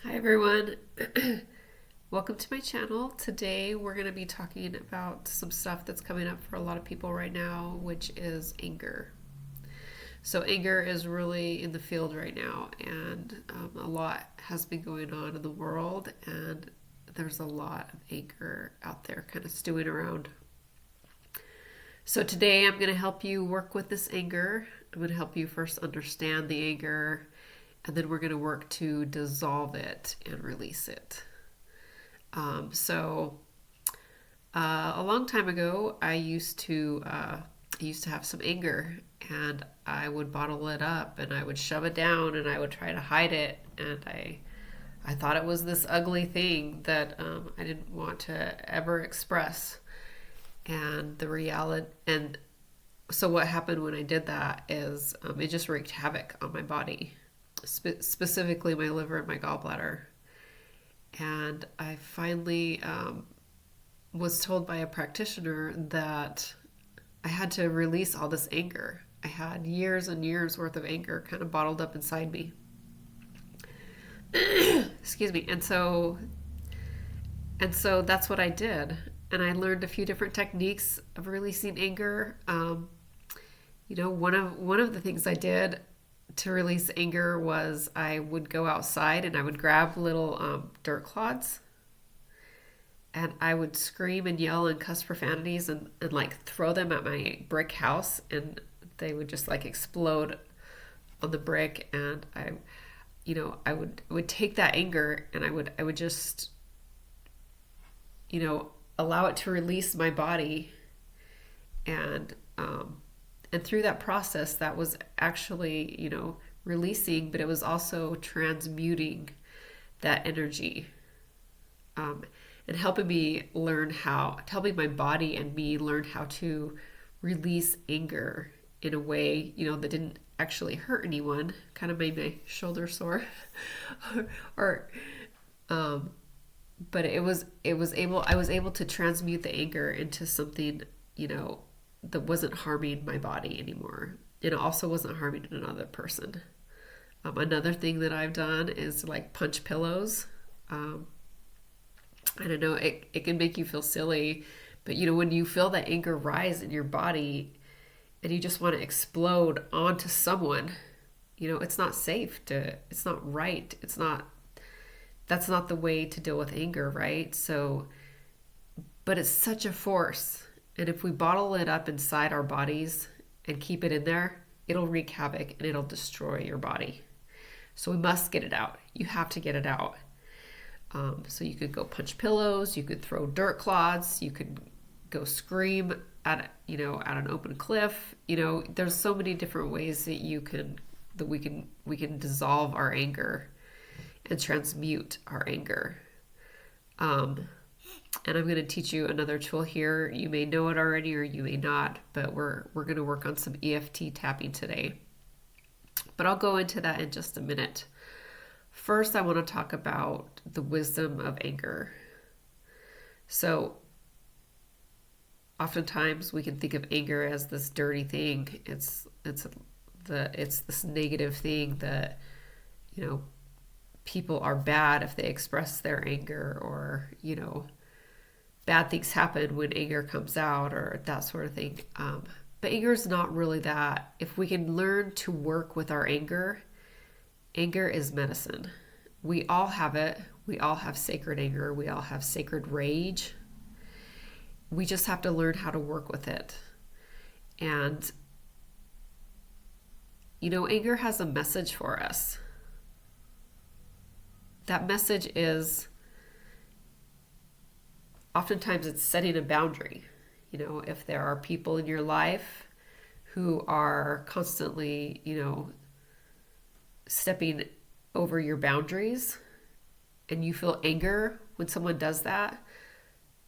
Hi everyone. Welcome to my channel. Today we're going to be talking about some stuff that's coming up for a lot of people right now, which is anger. So anger is really in the field right now, and a lot has been going on in the world, and there's a lot of anger out there kind of stewing around. So today I'm going to help you work with this anger. I'm going to help you first understand the anger, and then we're going to work to dissolve it and release it. A long time ago, I used to have some anger, and I would bottle it up, and I would shove it down, and I would try to hide it, and I thought it was this ugly thing that I didn't want to ever express. And the reality, and so what happened when I did that is it just wreaked havoc on my body, specifically my liver and my gallbladder. And I finally was told by a practitioner that I had to release all this anger. I had years and years worth of anger kind of bottled up inside me. Excuse me. And so that's what I did. And I learned a few different techniques of releasing anger. One of the things I did to release anger was I would go outside and I would grab little dirt clods, and I would scream and yell and cuss profanities and like throw them at my brick house, and they would just like explode on the brick. And I would take that anger, and I would just allow it to release my body. And um, and through that process, that was actually releasing, but it was also transmuting that energy, um, and helping my body and me learn how to release anger in a way that didn't actually hurt anyone. Kind of made my shoulder sore, or but I was able to transmute the anger into something that wasn't harming my body anymore. And it also wasn't harming another person. Another thing that I've done is like punch pillows. I don't know, it can make you feel silly, but when you feel that anger rise in your body and you just want to explode onto someone, it's not safe it's not right. That's not the way to deal with anger, right? So, but it's such a force. And if we bottle it up inside our bodies and keep it in there, it'll wreak havoc and it'll destroy your body. So we must get it out. You have to get it out. So you could go punch pillows, you could throw dirt clods, you could go scream at an open cliff. There's so many different ways that we can dissolve our anger and transmute our anger. And I'm going to teach you another tool here. You may know it already or you may not, but we're going to work on some EFT tapping today. But I'll go into that in just a minute. First, I want to talk about the wisdom of anger. So, oftentimes we can think of anger as this dirty thing. It's this negative thing that people are bad if they express their anger, or bad things happen when anger comes out, or that sort of thing. But anger is not really that. If we can learn to work with our anger, anger is medicine. We all have it. We all have sacred anger. We all have sacred rage. We just have to learn how to work with it. And, anger has a message for us. That message is, oftentimes it's setting a boundary. If there are people in your life who are constantly, stepping over your boundaries, and you feel anger when someone does that,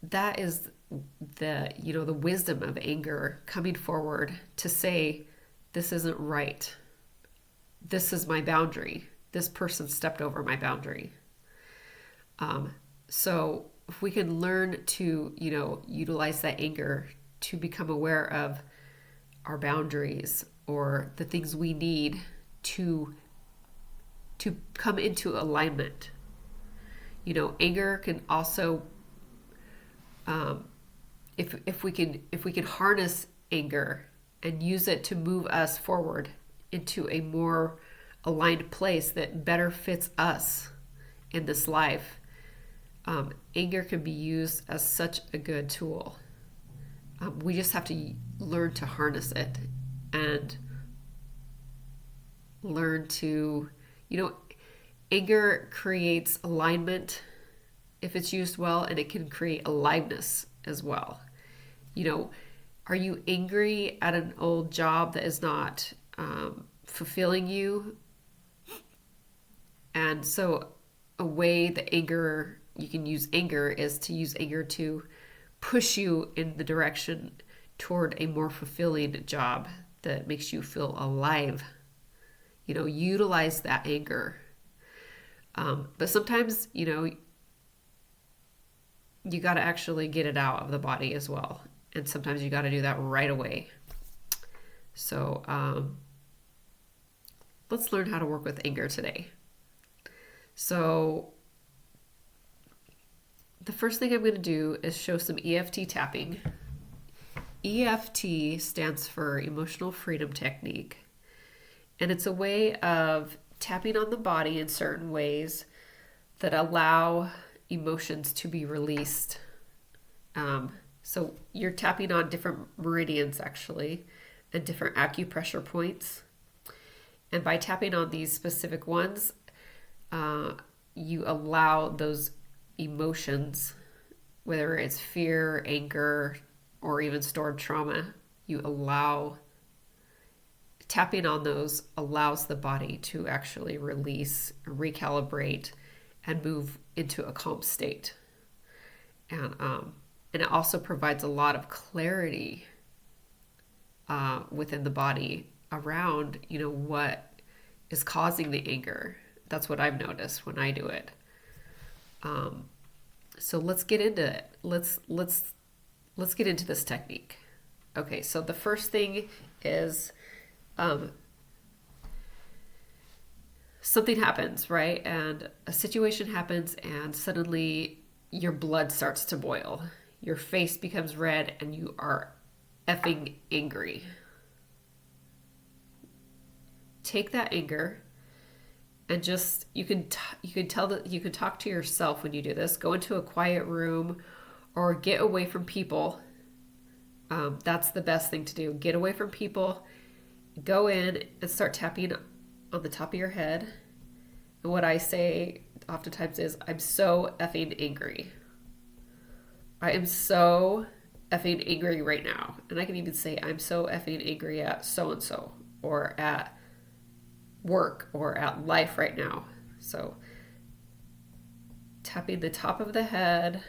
that is the wisdom of anger coming forward to say, this isn't right. This is my boundary. This person stepped over my boundary. So if we can learn to, utilize that anger to become aware of our boundaries or the things we need to come into alignment Anger can also, um, if we can harness anger and use it to move us forward into a more aligned place that better fits us in this life, anger can be used as such a good tool. We just have to learn to harness it and learn to, anger creates alignment if it's used well, and it can create aliveness as well. Are you angry at an old job that is not fulfilling you? And so, a way that you can use anger is to use anger to push you in the direction toward a more fulfilling job that makes you feel alive. Utilize that anger. But sometimes, you got to actually get it out of the body as well. And sometimes you got to do that right away. So let's learn how to work with anger today. So the first thing I'm going to do is show some EFT tapping. EFT stands for Emotional Freedom Technique. And it's a way of tapping on the body in certain ways that allow emotions to be released. So you're tapping on different meridians, actually, and different acupressure points. And by tapping on these specific ones, you allow those emotions, whether it's fear, anger, or even stored trauma, tapping on those allows the body to actually release, recalibrate, and move into a calm state. And it also provides a lot of clarity within the body around, what is causing the anger. That's what I've noticed when I do it. So let's get into it. Let's get into this technique. Okay, so the first thing is something happens, right? And a situation happens, and suddenly your blood starts to boil. Your face becomes red, and you are effing angry. Take that anger, and just you can talk to yourself when you do this. Go into a quiet room, or get away from people. That's the best thing to do. Get away from people. Go in and start tapping on the top of your head. And what I say oftentimes is, I'm so effing angry. I am so effing angry right now. And I can even say, I'm so effing angry at so-and-so, or at work, or at life right now. So tapping the top of the head.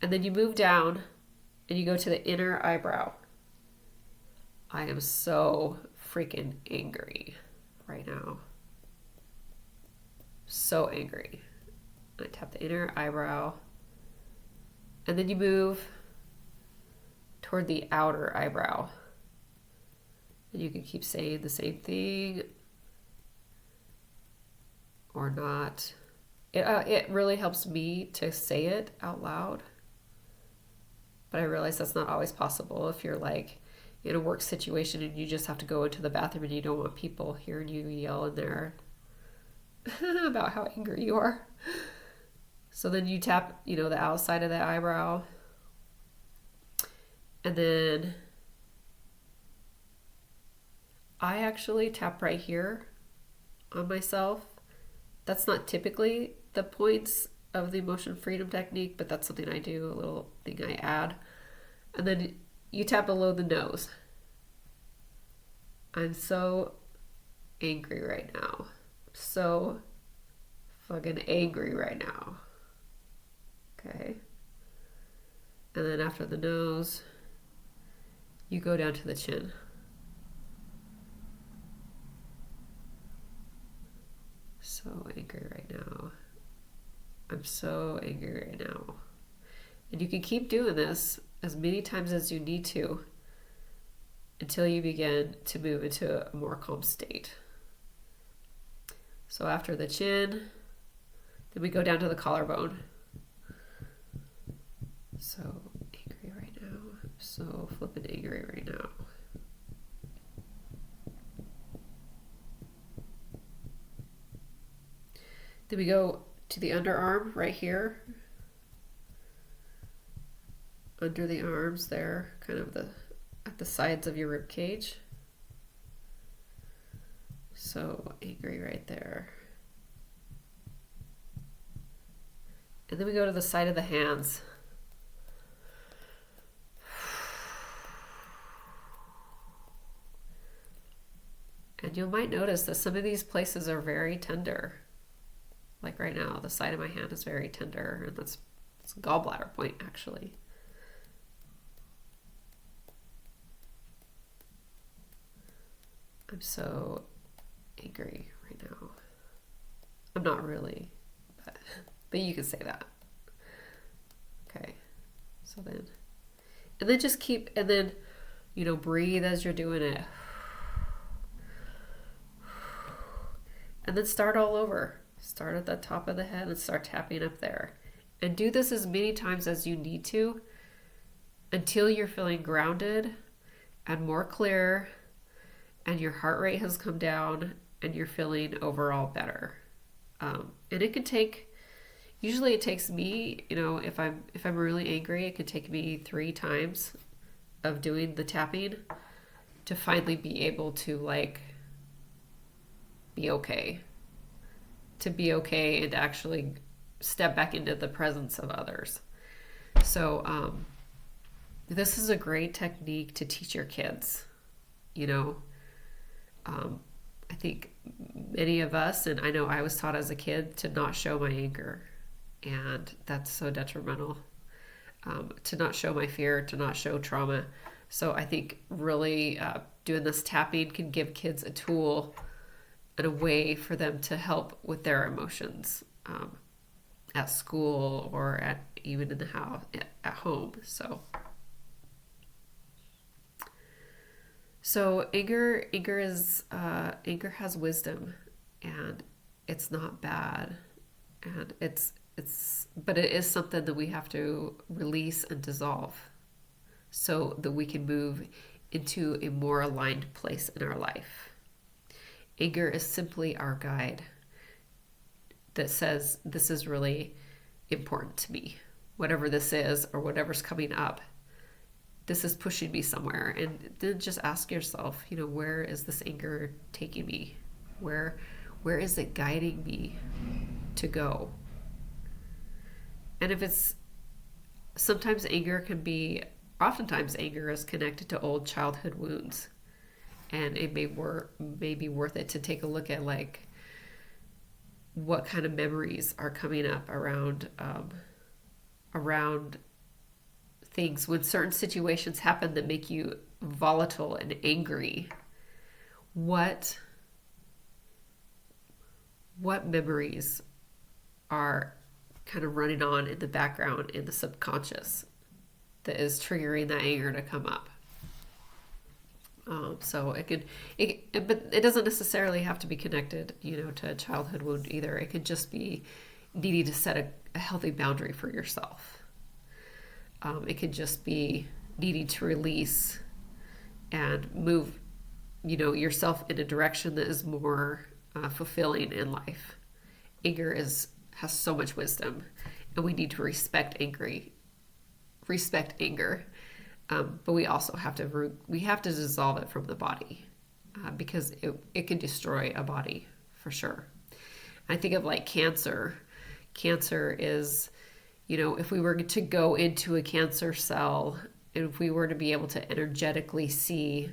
And then you move down and you go to the inner eyebrow. I am so freaking angry right now. So angry. I tap the inner eyebrow. And then you move toward the outer eyebrow. And you can keep saying the same thing or not. It really helps me to say it out loud. But I realize that's not always possible if you're like in a work situation and you just have to go into the bathroom and you don't want people hearing you yell in there about how angry you are. So then you tap, the outside of the eyebrow. And then I actually tap right here on myself. That's not typically the points of the emotion freedom technique, but that's something I do, a little thing I add. And then you tap below the nose. I'm so angry right now. So fucking angry right now. Okay. And then after the nose, you go down to the chin. So angry right now. I'm so angry right now. And you can keep doing this as many times as you need to until you begin to move into a more calm state. So after the chin, Then we go down to the collarbone. So angry right now. I'm so flippin' angry right now. Then we go to the underarm right here. Under the arms there, kind of at the sides of your rib cage. So angry right there. And then we go to the side of the hands. And you might notice that some of these places are very tender. Like right now, the side of my hand is very tender, and it's a gallbladder point actually. I'm so angry right now. I'm not really, but you can say that. Okay, so then, and then just keep, and then, breathe as you're doing it. And then start all over. Start at the top of the head and start tapping up there. And do this as many times as you need to until you're feeling grounded and more clear, and your heart rate has come down and you're feeling overall better. And it can take, usually it takes me, if I'm really angry, it can take me 3 times of doing the tapping to finally be able to be okay. To be okay and to actually step back into the presence of others. So this is a great technique to teach your kids. I think many of us, and I know I was taught as a kid to not show my anger, and that's so detrimental. To not show my fear, to not show trauma. So I think really doing this tapping can give kids a tool and a way for them to help with their emotions at school or even in the house, at home. So anger has wisdom, and it's not bad, and but it is something that we have to release and dissolve so that we can move into a more aligned place in our life. Anger is simply our guide that says, this is really important to me. Whatever this is or whatever's coming up, this is pushing me somewhere. And then just ask yourself, where is this anger taking me? Where is it guiding me to go? And if it's, oftentimes anger is connected to old childhood wounds. And it may be worth it to take a look at what kind of memories are coming up around things when certain situations happen that make you volatile and angry. What memories are kind of running on in the background in the subconscious that is triggering that anger to come up? So but it doesn't necessarily have to be connected, to a childhood wound either. It could just be needing to set a healthy boundary for yourself. It could just be needing to release and move, yourself in a direction that is more fulfilling in life. Anger has so much wisdom, and we need to respect anger. But we also have to dissolve it from the body because it can destroy a body for sure. I think of cancer. Cancer is, if we were to go into a cancer cell, and if we were to be able to energetically see,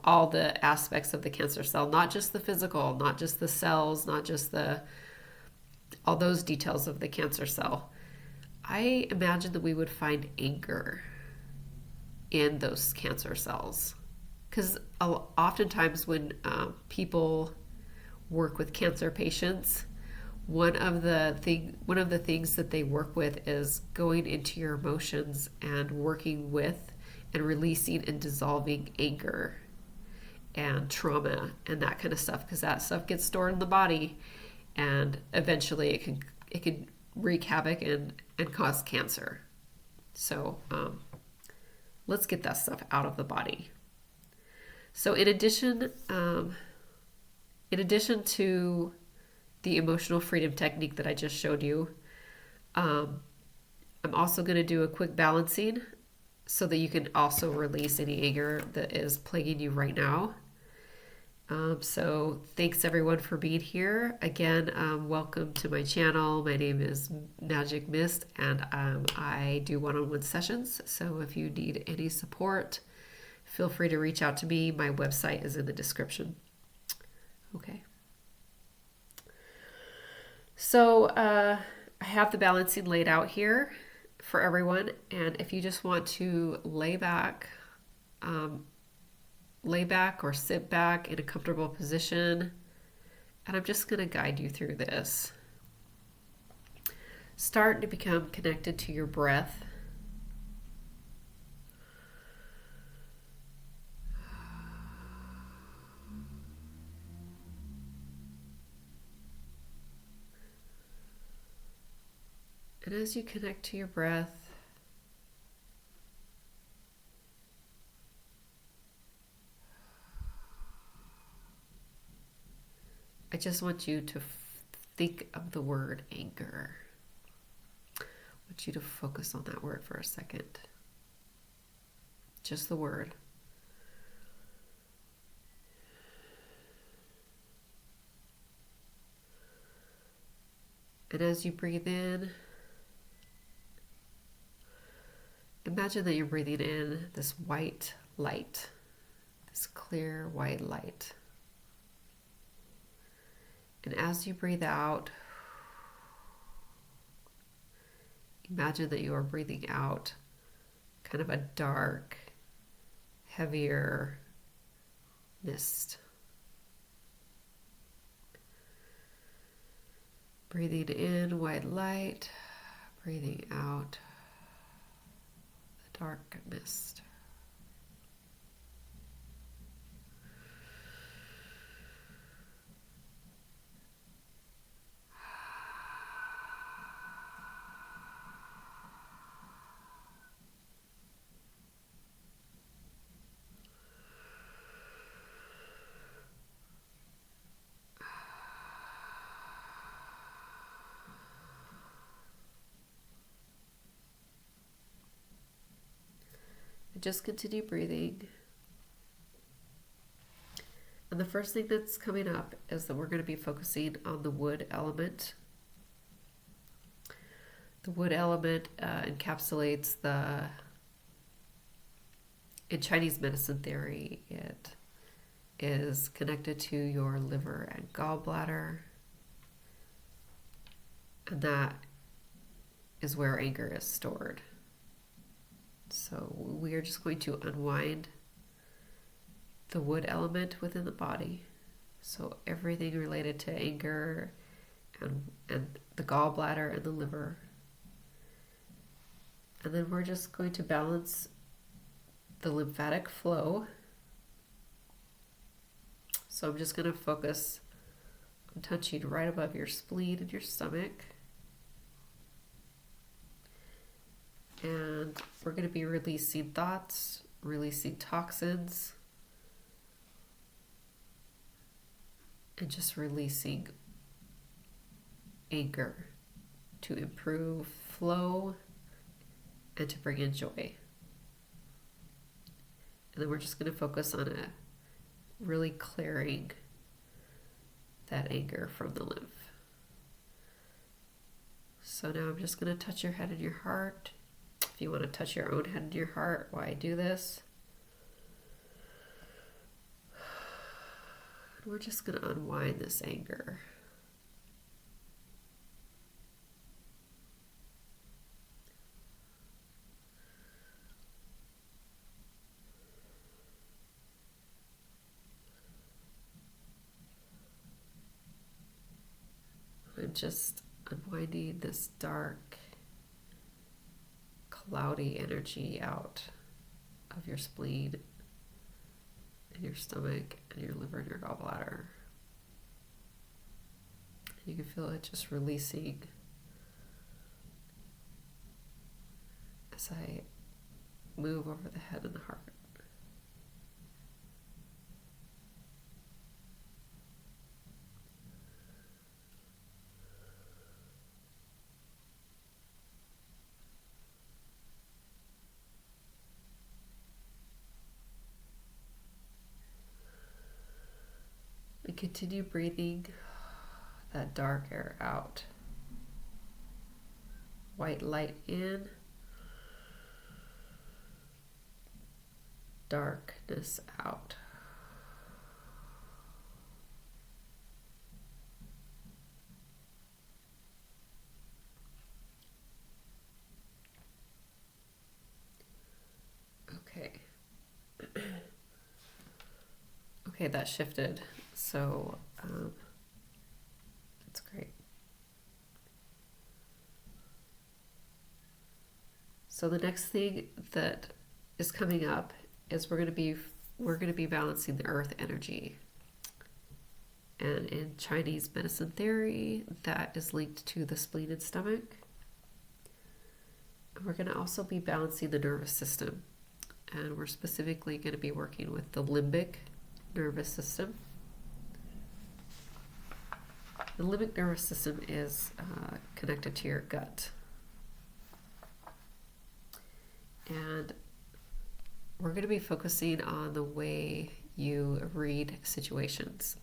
all the aspects of the cancer cell, not just the physical, not just the cells, not just all those details of the cancer cell, I imagine that we would find anger in those cancer cells. Because oftentimes when people work with cancer patients, one of the things that they work with is going into your emotions and working with and releasing and dissolving anger and trauma and that kind of stuff, because that stuff gets stored in the body, and eventually it could wreak havoc and cause cancer. So let's get that stuff out of the body. So in addition to the emotional freedom technique that I just showed you, I'm also going to do a quick balancing so that you can also release any anger that is plaguing you right now. So thanks everyone for being here. Again, welcome to my channel. My name is Magic Mist, and I do one-on-one sessions. So if you need any support, feel free to reach out to me. My website is in the description. Okay. So I have the balancing laid out here for everyone. And if you just want to lay back or sit back in a comfortable position, and I'm just going to guide you through this. Start to become connected to your breath. And as you connect to your breath, I just want you to think of the word anger. I want you to focus on that word for a second. Just the word. And as you breathe in, imagine that you're breathing in this white light, this clear white light. And as you breathe out, imagine that you are breathing out kind of a dark, heavier mist. Breathing in white light, breathing out the dark mist. Just continue breathing. And the first thing that's coming up is that we're going to be focusing on the wood element. The wood element encapsulates in Chinese medicine theory, it is connected to your liver and gallbladder. And that is where anger is stored. So we are just going to unwind the wood element within the body. So everything related to anger and the gallbladder and the liver. And then we're just going to balance the lymphatic flow. So I'm just going to focus on touching right above your spleen and your stomach. And we're going to be releasing thoughts, releasing toxins, and just releasing anger to improve flow and to bring in joy. And then we're just going to focus on really clearing that anger from the lymph. So now I'm just going to touch your head and your heart. If you want to touch your own head and your heart while I do this. And we're just going to unwind this anger. I'm just unwinding this dark, cloudy energy out of your spleen and your stomach and your liver and your gallbladder. And you can feel it just releasing as I move over the head and the heart. And continue breathing that dark air out. White light in, darkness out. Okay. Okay, that shifted. So that's great. So the next thing that is coming up is we're going to be balancing the earth energy. And in Chinese medicine theory, that is linked to the spleen and stomach. And we're going to also be balancing the nervous system. And we're specifically going to be working with the limbic nervous system. The limbic nervous system is connected to your gut. And we're going to be focusing on the way you read situations.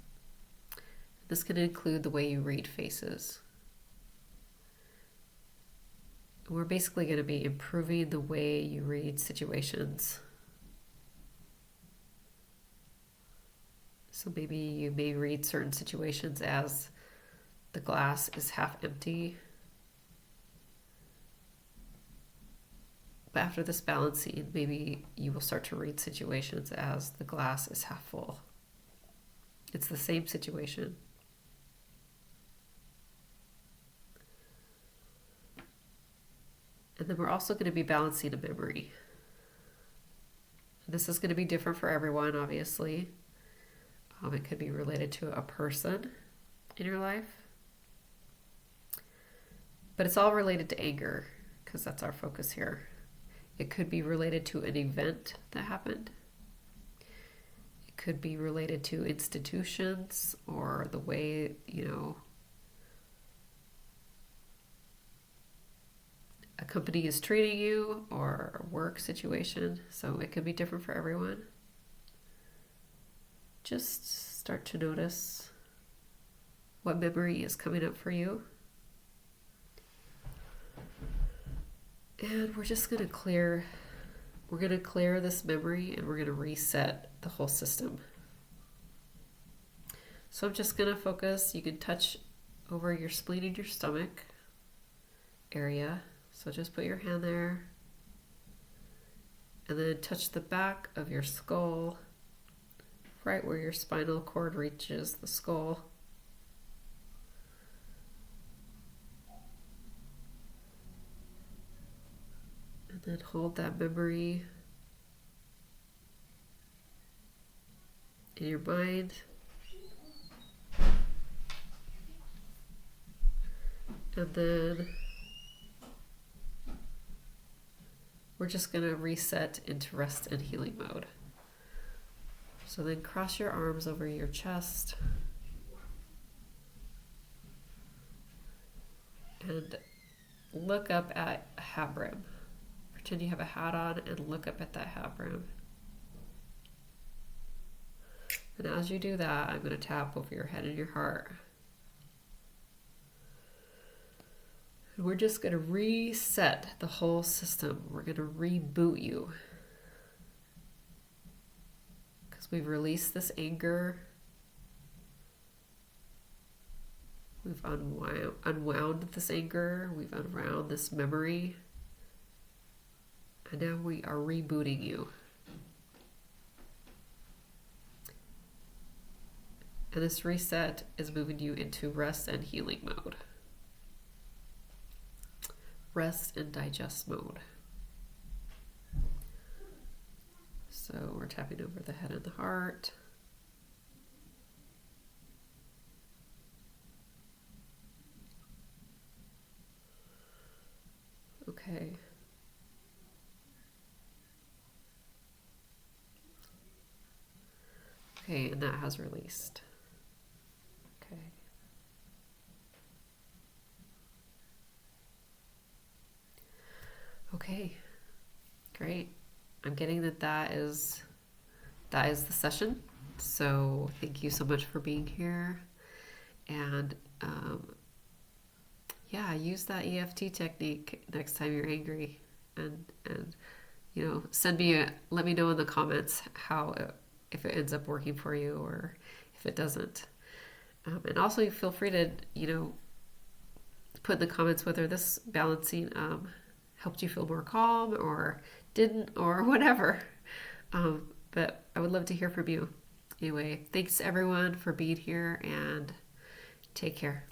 This can include the way you read faces. We're basically going to be improving the way you read situations. So maybe you may read certain situations as the glass is half empty. But after this balancing, maybe you will start to read situations as the glass is half full. It's the same situation. And then we're also going to be balancing a memory. This is going to be different for everyone, obviously. It could be related to a person in your life. But it's all related to anger, because that's our focus here. It could be related to an event that happened. It could be related to institutions or the way, a company is treating you or a work situation. So it could be different for everyone. Just start to notice what memory is coming up for you. And we're just going to clear this memory, and we're going to reset the whole system. So I'm just going to focus. You can touch over your spleen and your stomach area. So just put your hand there. And then touch the back of your skull, right where your spinal cord reaches the skull. And then hold that memory in your mind. And then we're just going to reset into rest and healing mode. So then cross your arms over your chest and look up at a hat brim. Pretend you have a hat on and look up at that hat brim. And as you do that, I'm going to tap over your head and your heart. And we're just going to reset the whole system. We're going to reboot you. Because we've released this anger. We've unwound this anger. We've unwound this memory. And now we are rebooting you. And this reset is moving you into rest and healing mode. Rest and digest mode. So we're tapping over the head and the heart. Okay. Okay, and that has released. Okay. Okay, great. I'm getting that is the session. So thank you so much for being here. And yeah, use that EFT technique next time you're angry, and let me know in the comments how if it ends up working for you or if it doesn't. And also feel free to put in the comments whether this balancing helped you feel more calm or didn't or whatever. But I would love to hear from you. Anyway, thanks everyone for being here and take care.